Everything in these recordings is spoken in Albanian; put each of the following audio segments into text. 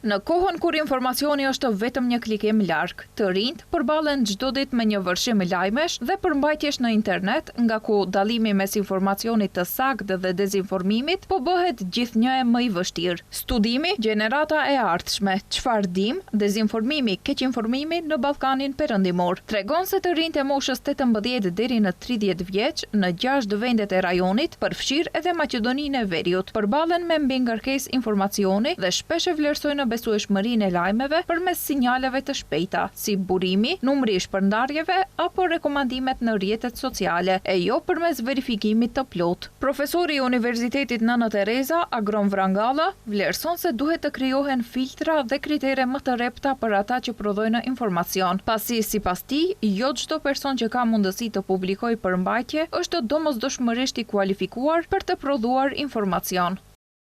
Në kohën kur informacioni është vetëm një klikim larg, të rinjt përballen çdo ditë me një vërshim lajmesh dhe përmbajtjesh në internet, nga ku dallimi mes informacionit të saktë dhe dezinformimit po bëhet gjithnjë më i vështirë. Studimi, gjenerata e ardhshme, çfarë dim, dezinformimi, keqinformimi në Ballkanin Perëndimor, tregon se të rinjt e moshës 18 deri në 30 vjeç në 6 vendet e rajonit, përfshirë edhe Maqedoninë e Veriut, përballen me mbikëngërkesë informacioni dhe shpesh e vlerësojnë besueshmërinë e lajmeve përmes sinjaleve të shpejta, si burimi, numri i shpërndarjeve apo rekomandimet në rrjetet sociale, e jo përmes verifikimit të plotë. Profesori i Universitetit Nana Tereza, Agron Vrangalla, vlerëson se duhet të krijohen filtra dhe kritere më të repta për ata që prodhojnë informacion, pasi sipas tij, jo çdo person që ka mundësi të publikojë përmbajtje është domosdoshmërisht i kualifikuar për të prodhuar informacion.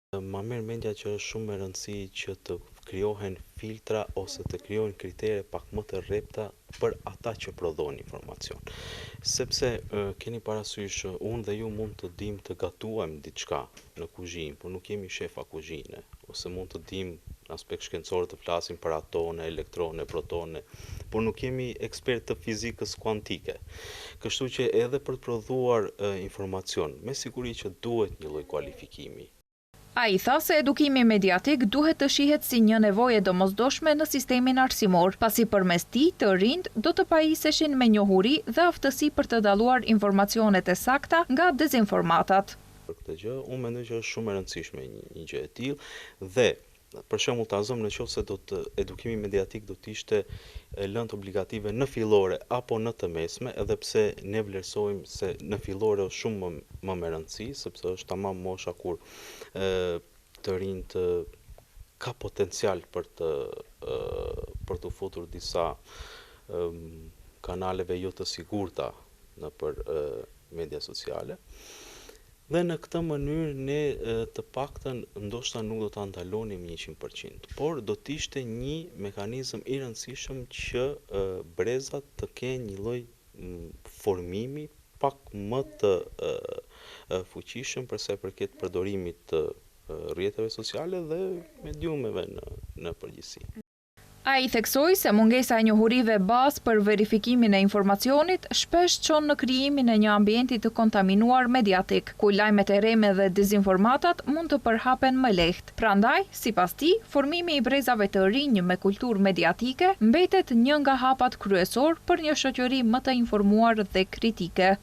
Ma merr mendja që është shumë e rëndësishme që të krijohen filtra ose të krijohen kritere pak më të rrepta për ata që prodhojnë informacion. Sepse keni parasysh, unë dhe ju mund të dim të gatuajmë diçka në kuzhinë, por nuk jemi shefa kuzhine, ose mund të dim në aspekt shkencor të flasim për atone, elektrone, protone, por nuk jemi ekspert të fizikës kuantike. Kështu që edhe për të prodhuar informacion, me siguri që duhet një lloj kualifikimi. Ai tha se edukimi mediatik duhet të shihet si një nevojë domosdoshme në sistemin arsimor, pasi përmes tij të rinjt do të pajiseshin me njohuri dhe aftësi për të dalluar informacionet e sakta nga dezinformatat. Për këtë gjë, unë mendoj që është shumë e rëndësishme një gjë e tillë dhe për shembull ta zëm nëse edukimi mediatik do të ishte lëndë obligative në fillore apo në të mesme, edhe pse ne vlerësojmë se në fillore është shumë më me rëndësi, sepse është tamam mosha kur të rinjt ka potencial për të futur disa kanaleve jo të sigurta nëpër media sociale. Dhe në këtë mënyrë ne të paktën ndoshta nuk do ta ndalonim 100%, por do të ishte një mekanizëm i rëndësishëm që brezat të kenë një lloj formimi pak më të fuqishëm për sa i përket përdorimit të rrjeteve sociale dhe mediumeve në përgjithësi. Ai theksoi se mungesa e njohurive bazë për verifikimin e informacionit shpesh çon në krijimin e një ambienti të kontaminuar mediatik, ku lajmet e rreme dhe dezinformatat mund të përhapen më lehtë. Prandaj, sipas tij, formimi i brezave të rinj me kulturë mediatike mbetet një nga hapat kryesor për një shoqëri më të informuar dhe kritike.